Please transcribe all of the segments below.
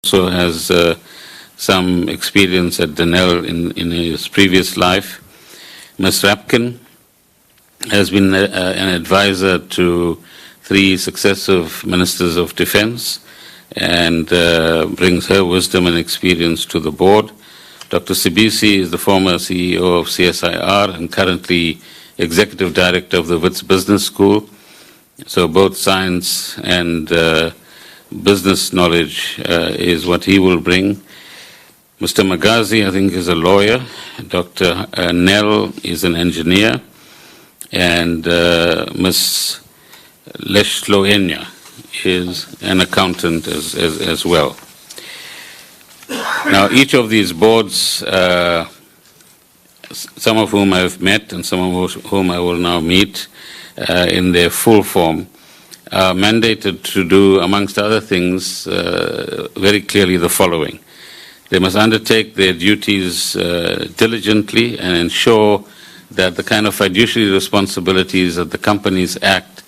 also has some experience at Denel in his previous life. Ms. Rapkin has been an advisor to 3 successive ministers of defense and brings her wisdom and experience to the board. Dr. SABC is the former CEO of CSIR and currently Executive Director of the WITS Business School. So both science and business knowledge is what he will bring. Mr. Magazi, I think, is a lawyer. Dr. Nell is an engineer. And Ms. Leshloenia is an accountant as well. Now, each of these boards, some of whom I've met and some of whom I will now meet in their full form, are mandated to do, amongst other things, very clearly the following. They must undertake their duties diligently and ensure that the kind of fiduciary responsibilities that the Companies Act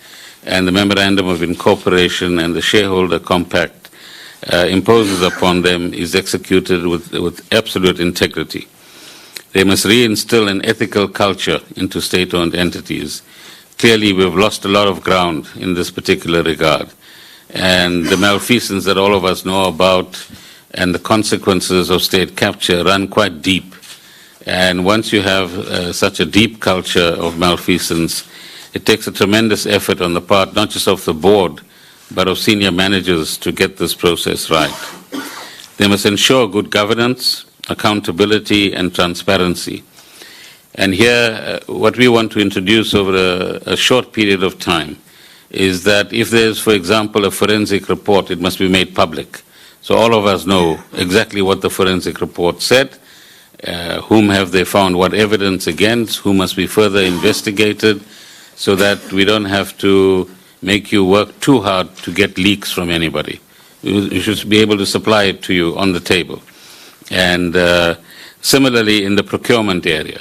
and the Memorandum of Incorporation and the Shareholder Compact imposes upon them is executed with absolute integrity. They must reinstill an ethical culture into state-owned entities. Clearly, we've lost a lot of ground in this particular regard. And the malfeasance that all of us know about and the consequences of state capture run quite deep. And once you have such a deep culture of malfeasance, it takes a tremendous effort on the part not just of the board, but of senior managers to get this process right. They must ensure good governance, accountability, and transparency. And here, what we want to introduce over a short period of time is that if there's, for example, a forensic report, it must be made public. So all of us know exactly what the forensic report said, whom have they found what evidence against, who must be further investigated, so that we don't have to make you work too hard to get leaks from anybody. You should be able to supply it to you on the table. And similarly, in the procurement area,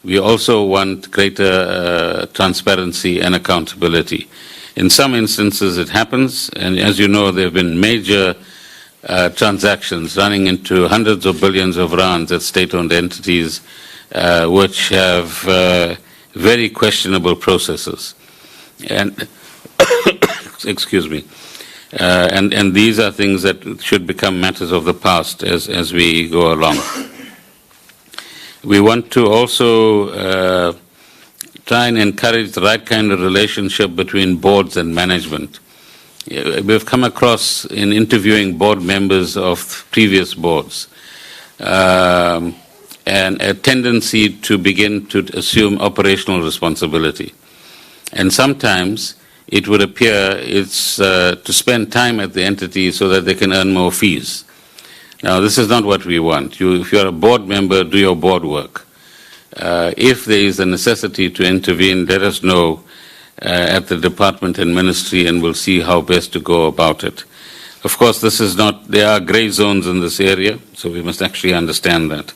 we also want greater transparency and accountability. In some instances it happens, and as you know, there have been major transactions running into hundreds of billions of rands at state-owned entities which have very questionable processes. And excuse me. And these are things that should become matters of the past as we go along. We want to also try and encourage the right kind of relationship between boards and management. We've come across in interviewing board members of previous boards and a tendency to begin to assume operational responsibility. And sometimes it would appear it's to spend time at the entity so that they can earn more fees. Now, this is not what we want. If you're a board member, do your board work. If there is a necessity to intervene, let us know at the department and ministry, and we'll see how best to go about it. Of course, this is not, there are gray zones in this area, so we must actually understand that.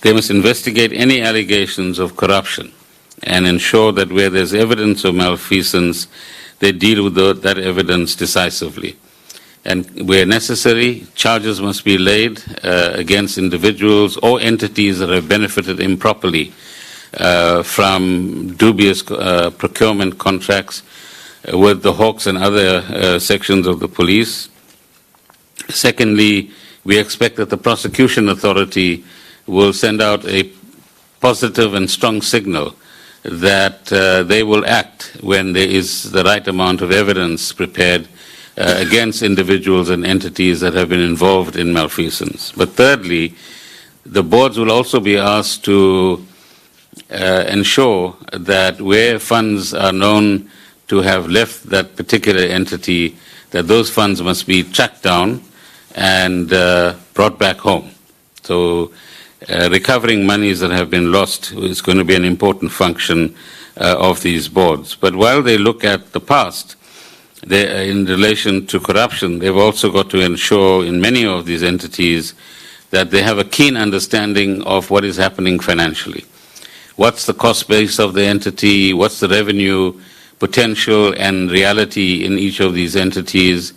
They must investigate any allegations of corruption and ensure that where there's evidence of malfeasance, they deal with that evidence decisively. And where necessary, charges must be laid against individuals or entities that have benefited improperly from dubious procurement contracts with the Hawks and other sections of the police. Secondly, we expect that the prosecution authority will send out a positive and strong signal that they will act when there is the right amount of evidence prepared against individuals and entities that have been involved in malfeasance. But thirdly, the boards will also be asked to ensure that where funds are known to have left that particular entity, that those funds must be tracked down and brought back home. So recovering monies that have been lost is going to be an important function of these boards. But while they look at the past, in relation to corruption, they've also got to ensure in many of these entities that they have a keen understanding of what is happening financially. What's the cost base of the entity? What's the revenue potential and reality in each of these entities?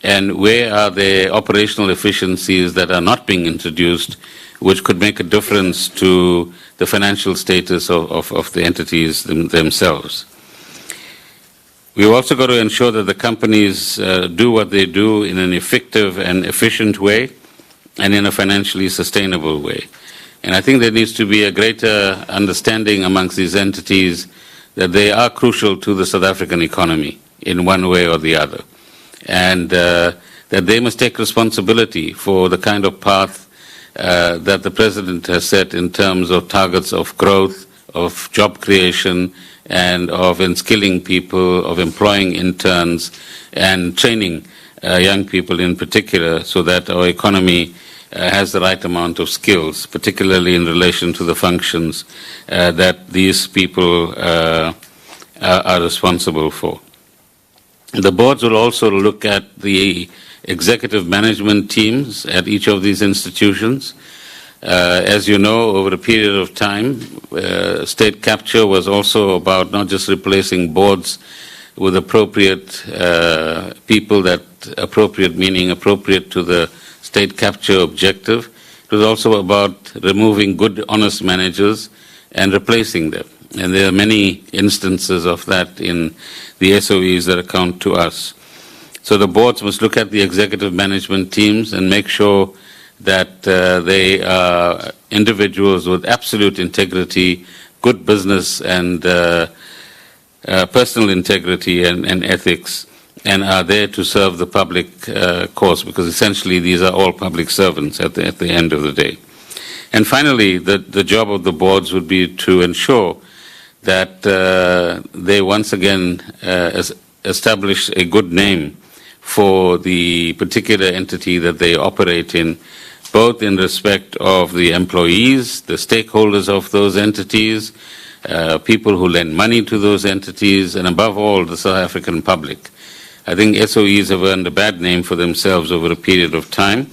and where are there operational efficiencies that are not being introduced, which could make a difference to the financial status of the entities themselves. We've also got to ensure that the companies do what they do in an effective and efficient way and in a financially sustainable way. And I think there needs to be a greater understanding amongst these entities that they are crucial to the South African economy in one way or the other. And that they must take responsibility for the kind of path that the President has set in terms of targets of growth, of job creation, and of inskilling people, of employing interns, and training young people in particular so that our economy has the right amount of skills, particularly in relation to the functions that these people are responsible for. The boards will also look at the executive management teams at each of these institutions. As you know, over a period of time, state capture was also about not just replacing boards with appropriate people, that appropriate meaning appropriate to the state capture objective. It was also about removing good, honest managers and replacing them. And there are many instances of that in the SOEs that account to us. So the boards must look at the executive management teams and make sure that they are individuals with absolute integrity, good business and personal integrity and ethics, and are there to serve the public cause, because essentially these are all public servants at the end of the day. And finally, the job of the boards would be to ensure that they once again establish a good name for the particular entity that they operate in, both in respect of the employees, the stakeholders of those entities, people who lend money to those entities, and above all, the South African public. I think SOEs have earned a bad name for themselves over a period of time,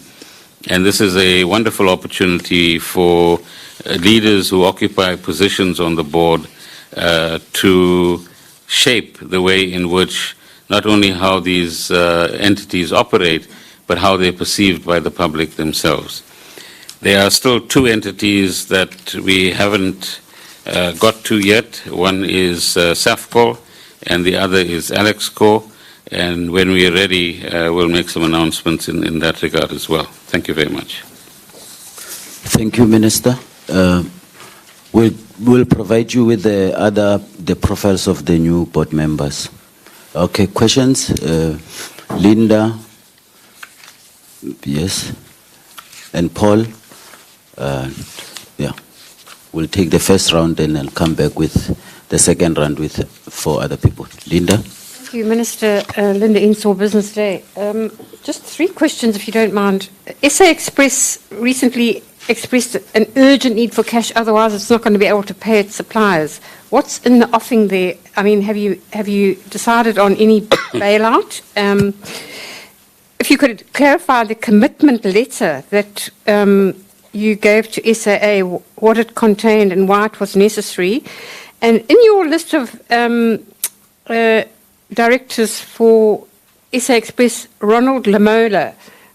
and this is a wonderful opportunity for leaders who occupy positions on the board to shape the way in which not only how these entities operate, but how they're perceived by the public themselves. There are still two entities that we haven't got to yet. One is SAFCO, and the other is Alexco. And when we are ready, we'll make some announcements in that regard as well. Thank you very much. Thank you, Minister. We'll provide you with the profiles of the new board members. Okay, questions? Linda? Yes. And Paul? Yeah. We'll take the first round and then come back with the second round with 4 other people. Linda? Thank you, Minister. Linda Insor, Business Day. Just 3 questions, if you don't mind. SA Express recently expressed an urgent need for cash, otherwise it's not going to be able to pay its suppliers. What's in the offing there? I mean, have you decided on any bailout? If you could clarify the commitment letter that you gave to SAA, what it contained and why it was necessary. And in your list of directors for SA Express, Ronald Lamola,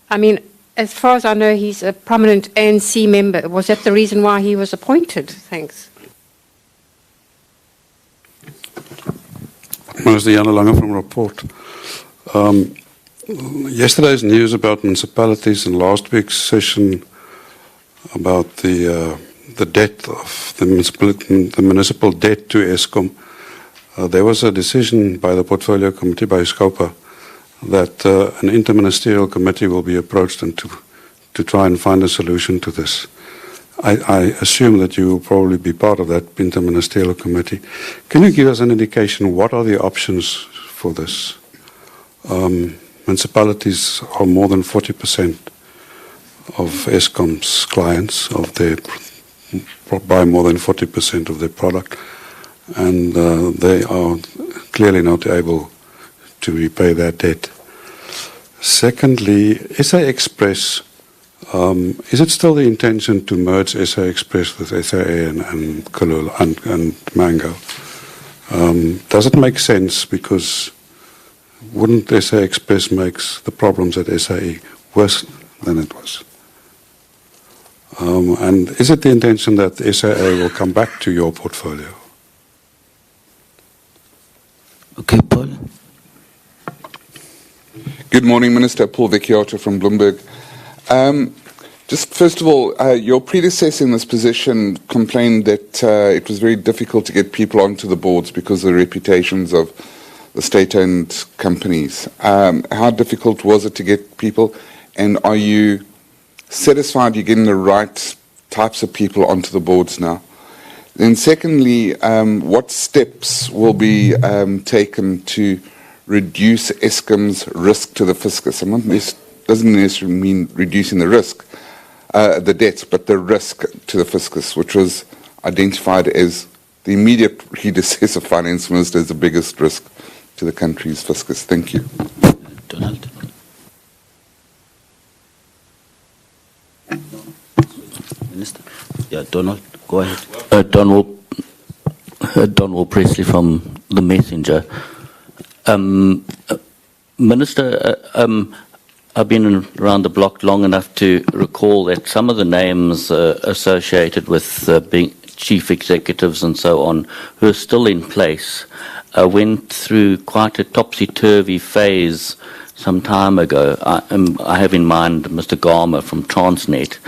I mean, as far as I know, he's a prominent ANC member. Was that the reason why he was appointed? Thanks. Minister Jan Lange from Rapport. Yesterday's news about municipalities and last week's session about the debt of the municipal debt to Eskom, there was a decision by the Portfolio Committee, by SCOPA, that an interministerial committee will be approached and to try and find a solution to this. I assume that you will probably be part of that interministerial committee. Can you give us an indication what are the options for this? Municipalities are more than 40% of Eskom's clients, buy more than 40% of their product, and they are clearly not able to repay that debt. Secondly, SA Express, is it still the intention to merge SA Express with SAA and Kalula and Mango? Does it make sense, because wouldn't SA Express make the problems at SAE worse than it was? And is it the intention that SAA will come back to your portfolio? Okay, Paul. Good morning, Minister. Paul Vecchiota from Bloomberg. Just first of all, your predecessor in this position complained that it was very difficult to get people onto the boards because of the reputations of the state-owned companies. How difficult was it to get people, and are you satisfied you're getting the right types of people onto the boards now? Then secondly, what steps will be taken to reduce Eskom's risk to the fiscus? This doesn't necessarily mean reducing the risk, the debt, but the risk to the fiscus, which was identified as the immediate predecessor finance minister as the biggest risk to the country's fiscus. Thank you. Donald. Minister. Yeah, Donald, go ahead. Donald Presley from The Messenger. Minister, I've been around the block long enough to recall that some of the names associated with being chief executives and so on who are still in place went through quite a topsy-turvy phase some time ago. I have in mind Mr. Garmer from Transnet.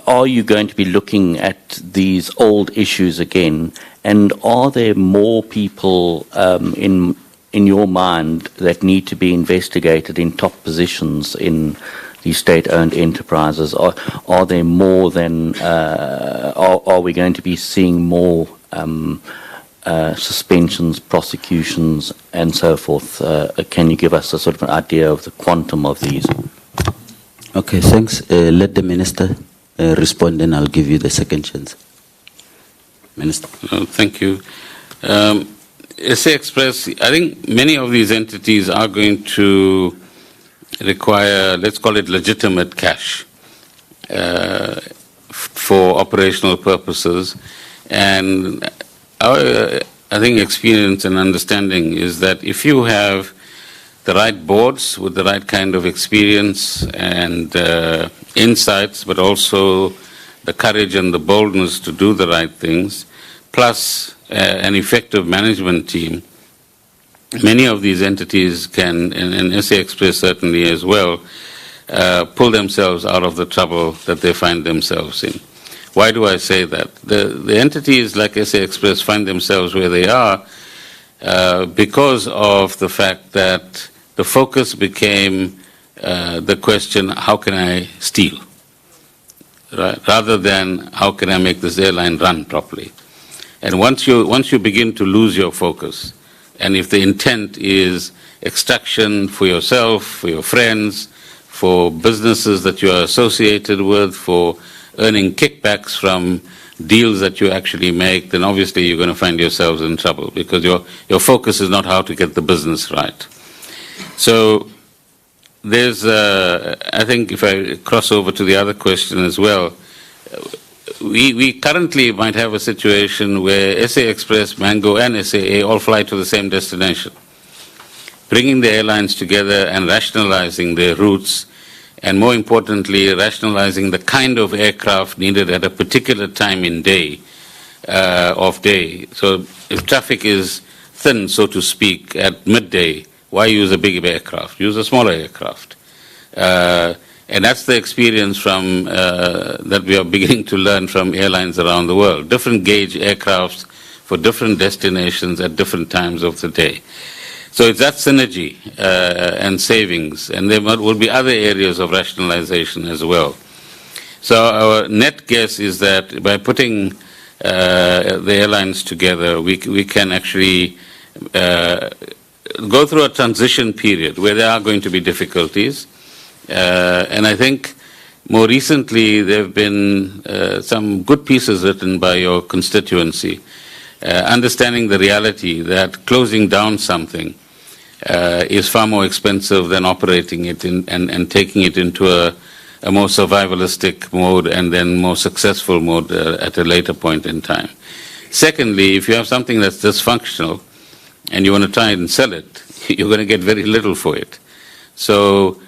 Are you going to be looking at these old issues again? And are there more people in your mind that need to be investigated in top positions in the state-owned enterprises? Are there more than? Are we going to be seeing more suspensions, prosecutions, and so forth? Can you give us a sort of an idea of the quantum of these? Okay, thanks. Let the minister respond, and I'll give you the second chance. Minister. Thank you. SA Express, I think many of these entities are going to require, let's call it legitimate cash for operational purposes. And our, I think, experience and understanding is that if you have the right boards with the right kind of experience and insights, but also the courage and the boldness to do the right things, plus an effective management team, many of these entities can, and SA Express certainly as well, pull themselves out of the trouble that they find themselves in. Why do I say that? The entities like SA Express find themselves where they are because of the fact that the focus became the question, how can I steal? Right? Rather than how can I make this airline run properly? And once you begin to lose your focus, and if the intent is extraction for yourself, for your friends, for businesses that you are associated with, for earning kickbacks from deals that you actually make, then obviously you're going to find yourselves in trouble because your focus is not how to get the business right. So there's, I think if I cross over to the other question as well, we currently might have a situation where SA Express, Mango and SAA all fly to the same destination. Bringing the airlines together and rationalizing their routes, and more importantly, rationalizing the kind of aircraft needed at a particular time in day, of day. So if traffic is thin, so to speak, at midday, why use a big aircraft? Use a smaller aircraft. And that's the experience from that we are beginning to learn from airlines around the world. Different gauge aircrafts for different destinations at different times of the day. So it's that synergy and savings, and there will be other areas of rationalization as well. So our net guess is that by putting the airlines together, we can actually go through a transition period where there are going to be difficulties. And I think more recently there have been some good pieces written by your constituency, understanding the reality that closing down something is far more expensive than operating it and taking it into a more survivalistic mode and then more successful mode at a later point in time. Secondly, if you have something that's dysfunctional, and you want to try and sell it, you're going to get very little for it. So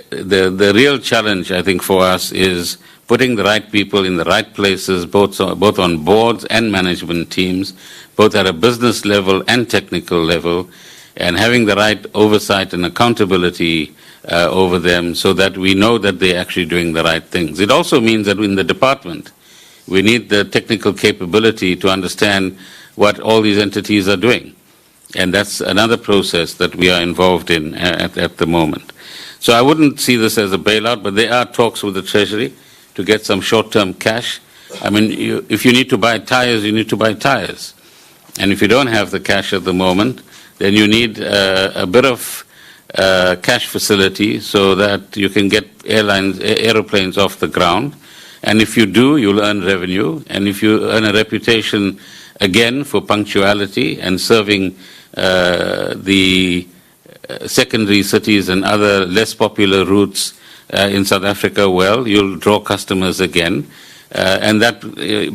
the real challenge, I think, for us is putting the right people in the right places, both on boards and management teams, both at a business level and technical level, and having the right oversight and accountability over them so that we know that they're actually doing the right things. It also means that in the department, we need the technical capability to understand what all these entities are doing. And that's another process that we are involved in at the moment. So I wouldn't see this as a bailout, but there are talks with the Treasury to get some short-term cash. I mean, if you need to buy tires, you need to buy tires. And if you don't have the cash at the moment, then you need a bit of cash facility so that you can get aeroplanes off the ground. And if you do, you'll earn revenue. And if you earn a reputation, again, for punctuality and serving the secondary cities and other less popular routes in South Africa well, you'll draw customers again. And that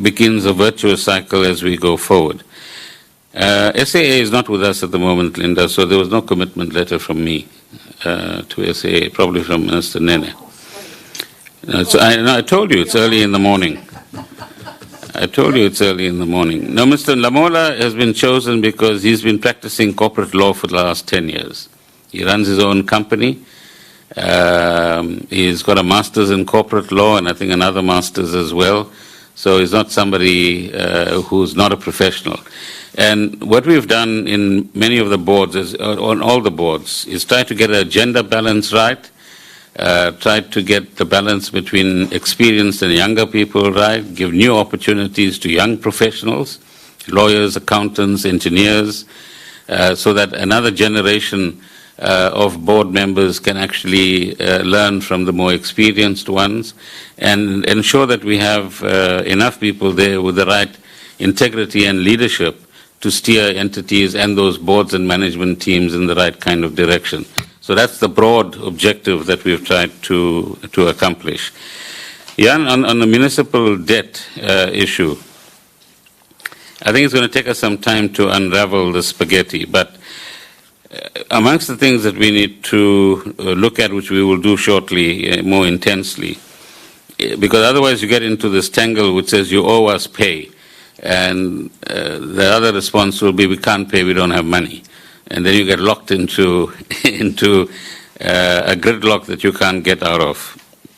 begins a virtuous cycle as we go forward. SAA is not with us at the moment, Linda, so there was no commitment letter from me to SAA, probably from Minister Nene. So I told you it's early in the morning. I told you it's early in the morning. No, Mr. Lamola has been chosen because he's been practicing corporate law for the last 10 years. He runs his own company. He's got a master's in corporate law and I think another master's as well. So he's not somebody who's not a professional. And what we've done in many of the boards, on all the boards, is try to get a gender balance right, try to get the balance between experienced and younger people right, give new opportunities to young professionals, lawyers, accountants, engineers, so that another generation of board members can actually learn from the more experienced ones and ensure that we have enough people there with the right integrity and leadership to steer entities and those boards and management teams in the right kind of direction. So that's the broad objective that we've tried to accomplish. Jan, on the municipal debt issue, I think it's going to take us some time to unravel the spaghetti, but amongst the things that we need to look at, which we will do shortly more intensely, because otherwise you get into this tangle which says you owe us pay, and the other response will be we can't pay, we don't have money. And then you get locked into a gridlock that you can't get out of.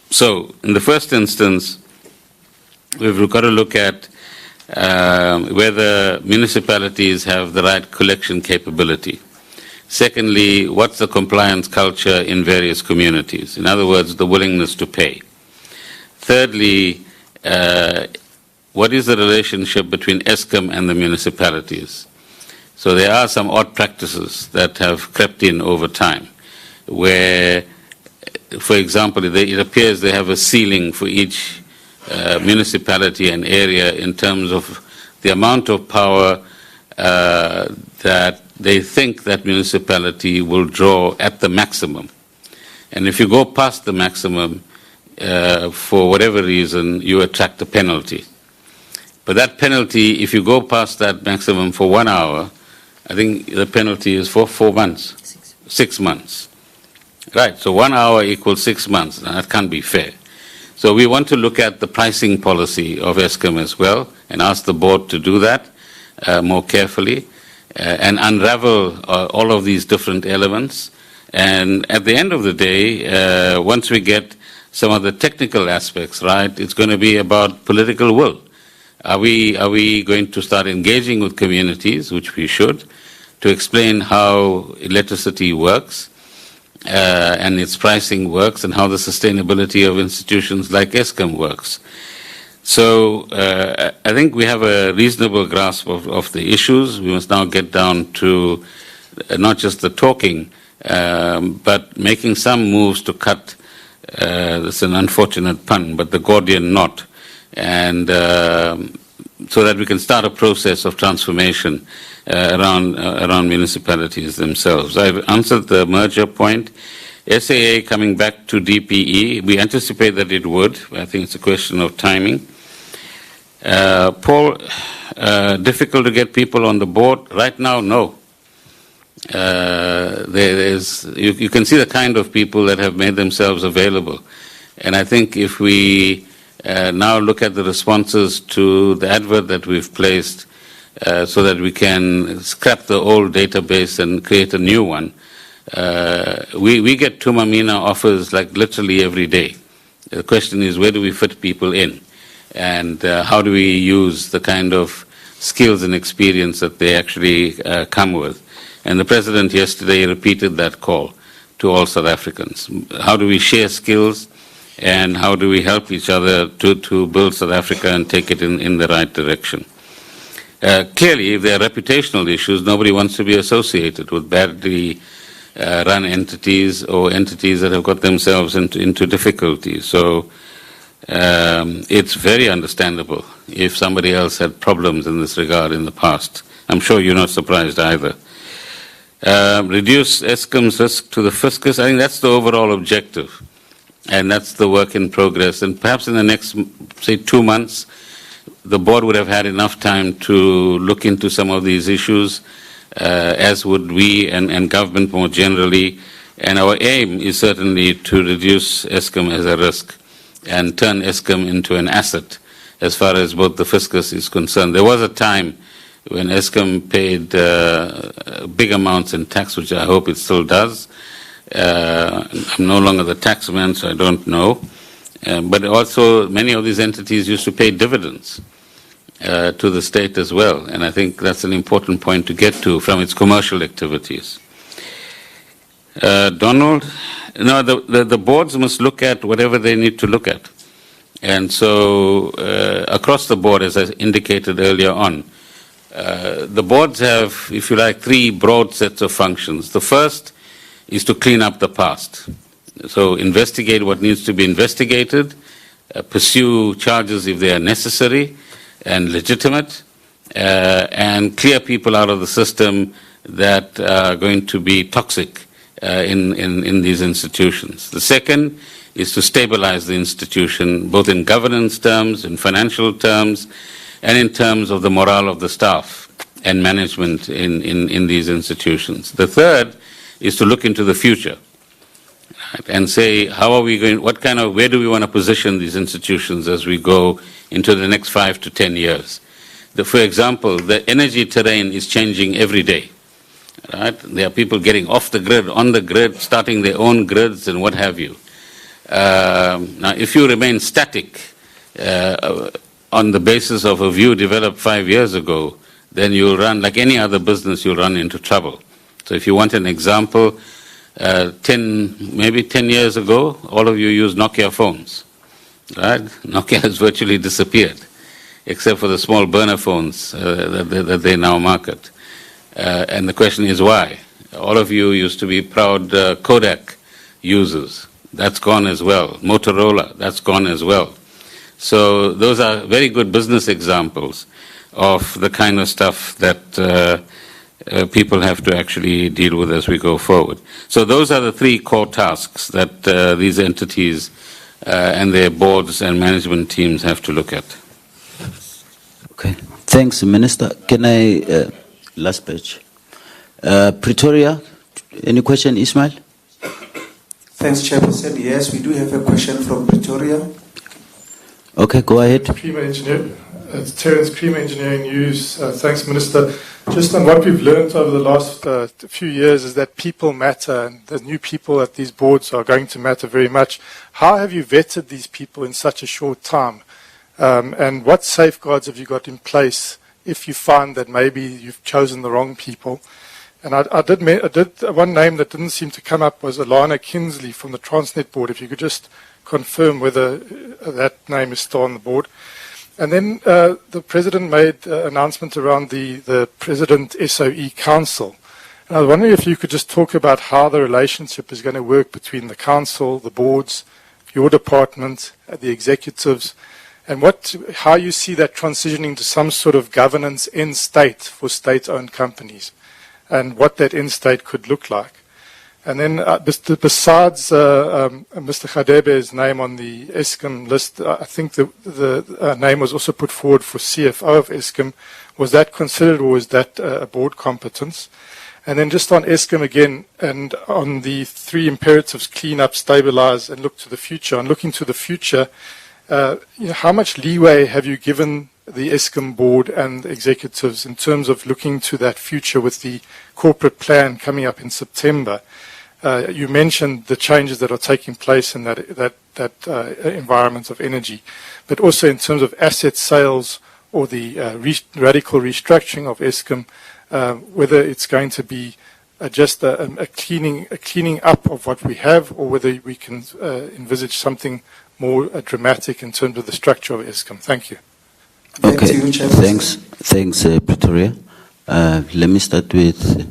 So in the first instance, we've got to look at whether municipalities have the right collection capability. Secondly, what's the compliance culture in various communities? In other words, the willingness to pay. Thirdly, what is the relationship between Eskom and the municipalities? So there are some odd practices that have crept in over time, where, for example, it appears they have a ceiling for each municipality and area in terms of the amount of power that they think that municipality will draw at the maximum. And if you go past the maximum, for whatever reason, you attract a penalty. But that penalty, if you go past that maximum for 1 hour, I think the penalty is for 4 months. 6 months. Right, so 1 hour equals 6 months. Now, that can't be fair. So we want to look at the pricing policy of Eskom as well and ask the board to do that more carefully and unravel all of these different elements. And at the end of the day, once we get some of the technical aspects right, it's going to be about political will. Are we going to start engaging with communities, which we should, to explain how electricity works and its pricing works and how the sustainability of institutions like Eskom works? So I think we have a reasonable grasp of the issues. We must now get down to not just the talking, but making some moves to cut, it's an unfortunate pun, but the Gordian knot, and so that we can start a process of transformation around municipalities themselves. I've answered the merger point. SAA coming back to DPE, we anticipate that it would. I think it's a question of timing. Paul, difficult to get people on the board? Right now, no. You can see the kind of people that have made themselves available. And I think if we now look at the responses to the advert that we've placed so that we can scrap the old database and create a new one, we get Tumamina offers like literally every day. The question is, where do we fit people in? And how do we use the kind of skills and experience that they actually come with? And the President yesterday repeated that call to all South Africans. How do we share skills, and how do we help each other to build South Africa and take it in the right direction? Clearly, if there are reputational issues, nobody wants to be associated with badly run entities or entities that have got themselves into difficulties. So it's very understandable if somebody else had problems in this regard in the past. I'm sure you're not surprised either. Reduce Eskom's risk to the fiscus. I think that's the overall objective, and that's the work in progress. And perhaps in the next, say, 2 months, the board would have had enough time to look into some of these issues, as would we and government more generally. And our aim is certainly to reduce Eskom as a risk and turn Eskom into an asset as far as both the fiscus is concerned. There was a time when Eskom paid big amounts in tax, which I hope it still does. I'm no longer the taxman, so I don't know. But also, many of these entities used to pay dividends to the state as well, and I think that's an important point to get to from its commercial activities. Donald, no, the boards must look at whatever they need to look at. And so, across the board, as I indicated earlier on, the boards have, if you like, 3 broad sets of functions. The first is to clean up the past. So investigate what needs to be investigated, pursue charges if they are necessary and legitimate, and clear people out of the system that are going to be toxic in these institutions. The second is to stabilize the institution, both in governance terms, in financial terms, and in terms of the morale of the staff and management in these institutions. The third is to look into the future and say, how are we going, where do we want to position these institutions as we go into the next 5 to 10 years? For example, the energy terrain is changing every day. Right? There are people getting off the grid, on the grid, starting their own grids and what have you. Now, if you remain static on the basis of a view developed 5 years ago, then you'll run, like any other business, you'll run into trouble. So if you want an example, maybe 10 years ago, all of you used Nokia phones, right? Nokia has virtually disappeared, except for the small burner phones that they now market. And the question is why? All of you used to be proud Kodak users. That's gone as well. Motorola, that's gone as well. So those are very good business examples of the kind of stuff that people have to actually deal with as we go forward. So those are the 3 core tasks that these entities and their boards and management teams have to look at. Okay. Thanks, Minister. Can I, last page. Pretoria, any question, Ismail? Thanks, Chairperson. Yes, we do have a question from Pretoria. Okay, go ahead. It's Terence, Creamer Engineering News. Thanks, Minister. Just on what we've learned over the last few years is that people matter, and the new people at these boards are going to matter very much. How have you vetted these people in such a short time? And what safeguards have you got in place if you find that maybe you've chosen the wrong people? And I did one name that didn't seem to come up was Alana Kinsley from the Transnet board. If you could just confirm whether that name is still on the board. And then the President made an announcement around the President SOE Council. And I was wondering if you could just talk about how the relationship is going to work between the Council, the boards, your department, the executives, and how you see that transitioning to some sort of governance end state for state-owned companies, and what that end state could look like. And then besides Mr. Khadebe's name on the Eskom list, I think the name was also put forward for CFO of Eskom. Was that considered, or was that a board competence? And then just on Eskom again, and on the three imperatives: clean up, stabilize, and look to the future. On looking to the future, how much leeway have you given the Eskom board and the executives in terms of looking to that future with the corporate plan coming up in September? You mentioned the changes that are taking place in that environment of energy, but also in terms of asset sales or the radical restructuring of Eskom, whether it's going to be just a cleaning up of what we have, or whether we can envisage something more dramatic in terms of the structure of Eskom. Thank you. Okay, thanks, Pretoria. Let me start with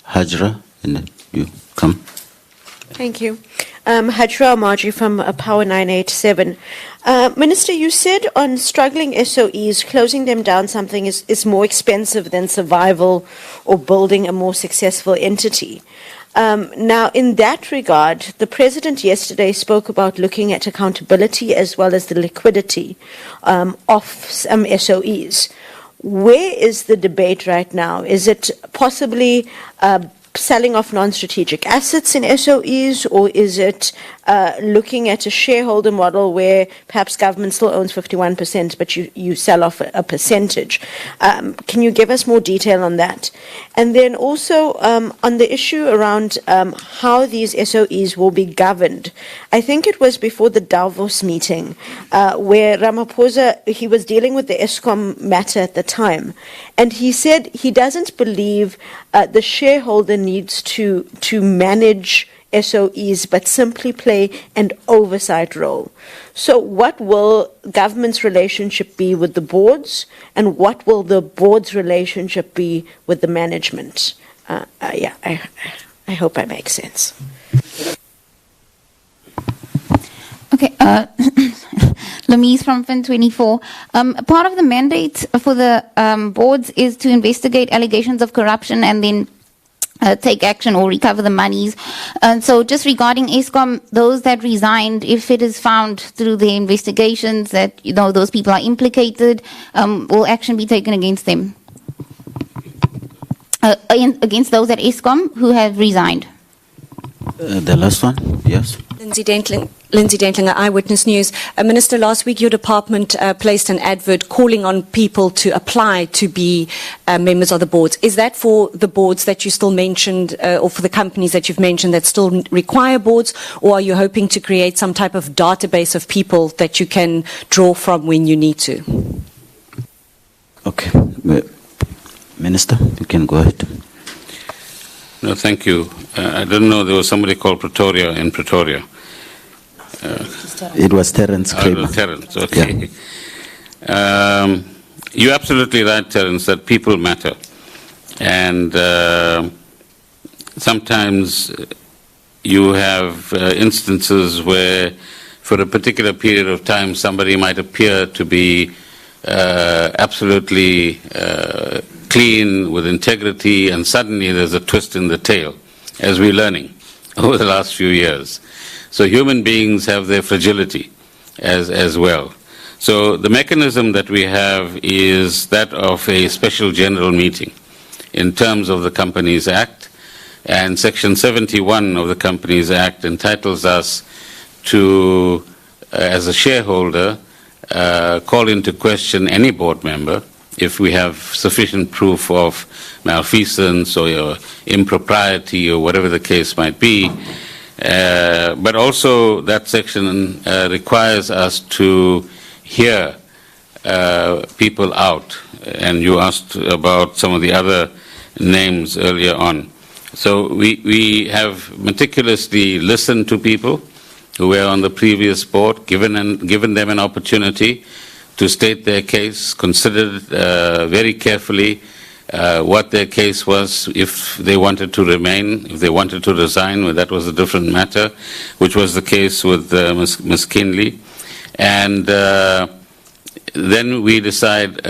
Hajra, and then you come. Thank you. Hajra Marji from Power 987. Minister, you said on struggling SOEs, closing them down something is more expensive than survival or building a more successful entity. Now, in that regard, the President yesterday spoke about looking at accountability as well as the liquidity of some SOEs. Where is the debate right now? Is it possibly selling off non-strategic assets in SOEs, or is it looking at a shareholder model where perhaps government still owns 51%, but you sell off a percentage? Can you give us more detail on that? And then also on the issue around how these SOEs will be governed. I think it was before the Davos meeting where Ramaphosa, he was dealing with the Eskom matter at the time, and he said he doesn't believe the shareholder needs to manage SOEs, but simply play an oversight role. So what will government's relationship be with the boards, and what will the board's relationship be with the management? I hope I make sense. Okay, Lamise from Fin24. Part of the mandate for the boards is to investigate allegations of corruption and then take action or recover the monies. And so just regarding Eskom, those that resigned, if it is found through the investigations that, those people are implicated, will action be taken against them? Against those at Eskom who have resigned? The last one, yes. Lindsay Dentlinger, Eyewitness News. Minister, last week your department placed an advert calling on people to apply to be members of the boards. Is that for the boards that you still mentioned, or for the companies that you've mentioned that still require boards, or are you hoping to create some type of database of people that you can draw from when you need to? Okay. Minister, you can go ahead. No, thank you. I didn't know there was somebody called Pretoria in Pretoria. It was Terence Kramer. Terence, okay. Yeah. You're absolutely right, Terence, that people matter. And sometimes you have instances where for a particular period of time somebody might appear to be absolutely clean, with integrity, and suddenly there's a twist in the tail, as we're learning over the last few years. So human beings have their fragility as well. So the mechanism that we have is that of a special general meeting in terms of the Companies Act, and Section 71 of the Companies Act entitles us to, as a shareholder, call into question any board member if we have sufficient proof of malfeasance or impropriety or whatever the case might be. But also that section requires us to hear people out. And you asked about some of the other names earlier on. So we have meticulously listened to people who were on the previous board, given them an opportunity to state their case, considered very carefully what their case was, if they wanted to remain, if they wanted to resign, well, that was a different matter, which was the case with Ms. Kinley. And then we decide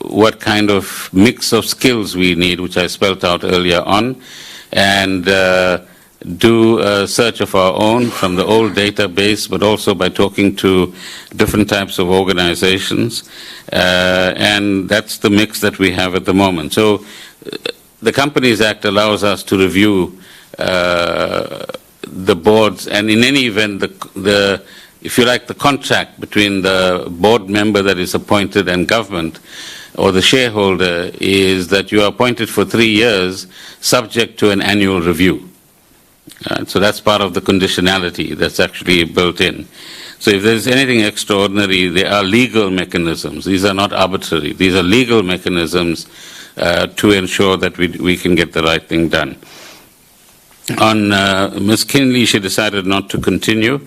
what kind of mix of skills we need, which I spelt out earlier on, and do a search of our own from the old database, but also by talking to different types of organizations. And that's the mix that we have at the moment. So the Companies Act allows us to review the boards, and in any event, if you like, the contract between the board member that is appointed and government or the shareholder is that you are appointed for 3 years subject to an annual review. So that's part of the conditionality that's actually built in. So if there's anything extraordinary, there are legal mechanisms. These are not arbitrary. These are legal mechanisms to ensure that we can get the right thing done. On Ms. Kinley, she decided not to continue,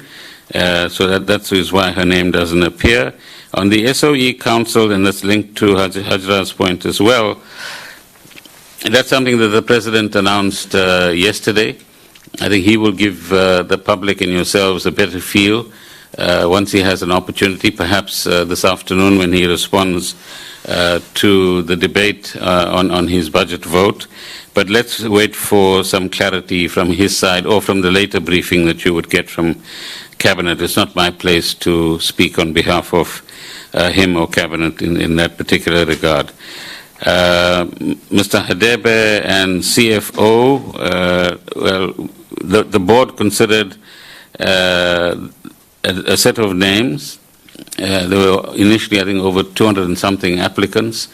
so that's why her name doesn't appear. On the SOE Council, and that's linked to Hajra's point as well, that's something that the President announced yesterday. I think he will give the public and yourselves a better feel once he has an opportunity, perhaps this afternoon when he responds to the debate on his budget vote. But let's wait for some clarity from his side or from the later briefing that you would get from Cabinet. It's not my place to speak on behalf of him or Cabinet in that particular regard. Mr. Hadebe and CFO, well, the board considered a set of names. There were initially, I think, over 200 and something applicants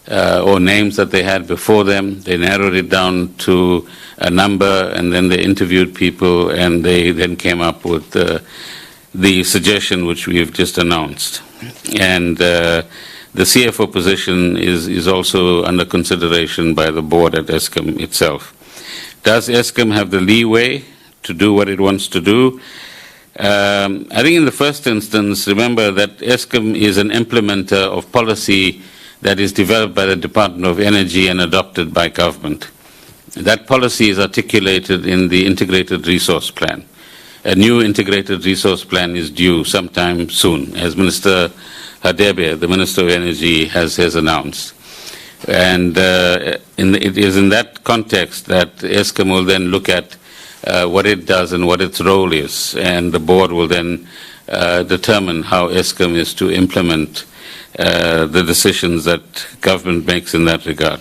or names that they had before them. They narrowed it down to a number, and then they interviewed people, and they then came up with the suggestion which we have just announced. And the CFO position is also under consideration by the board at ESCOM itself. Does ESCOM have the leeway to do what it wants to do? I think in the first instance, remember that ESCOM is an implementer of policy that is developed by the Department of Energy and adopted by government. That policy is articulated in the Integrated Resource Plan. A new Integrated Resource Plan is due sometime soon, as Minister Hadebe, the Minister of Energy, has announced. And it is in that context that ESCOM will then look at what it does and what its role is, and the board will then determine how ESCOM is to implement the decisions that government makes in that regard.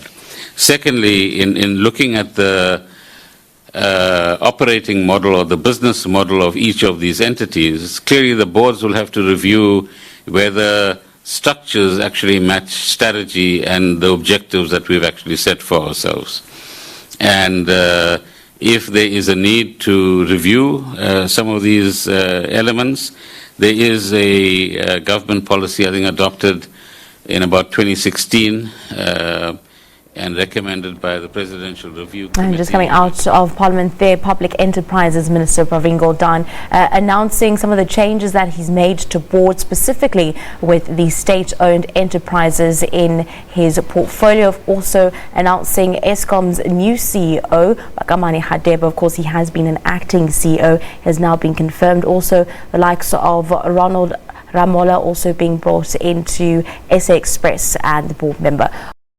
Secondly, in looking at the operating model or the business model of each of these entities, clearly the boards will have to review whether structures actually match strategy and the objectives that we've actually set for ourselves. And if there is a need to review some of these elements, there is a government policy, I think, adopted in about 2016 and recommended by the Presidential Review Committee. And just coming out of Parliament there, Public Enterprises Minister Pravin Gordhan announcing some of the changes that he's made to board, specifically with the state-owned enterprises in his portfolio. Also announcing ESCOM's new CEO, Bakamani Hadebe. Of course, he has been an acting CEO, has now been confirmed. Also, the likes of Ronald Ramola also being brought into SA Express and the board member.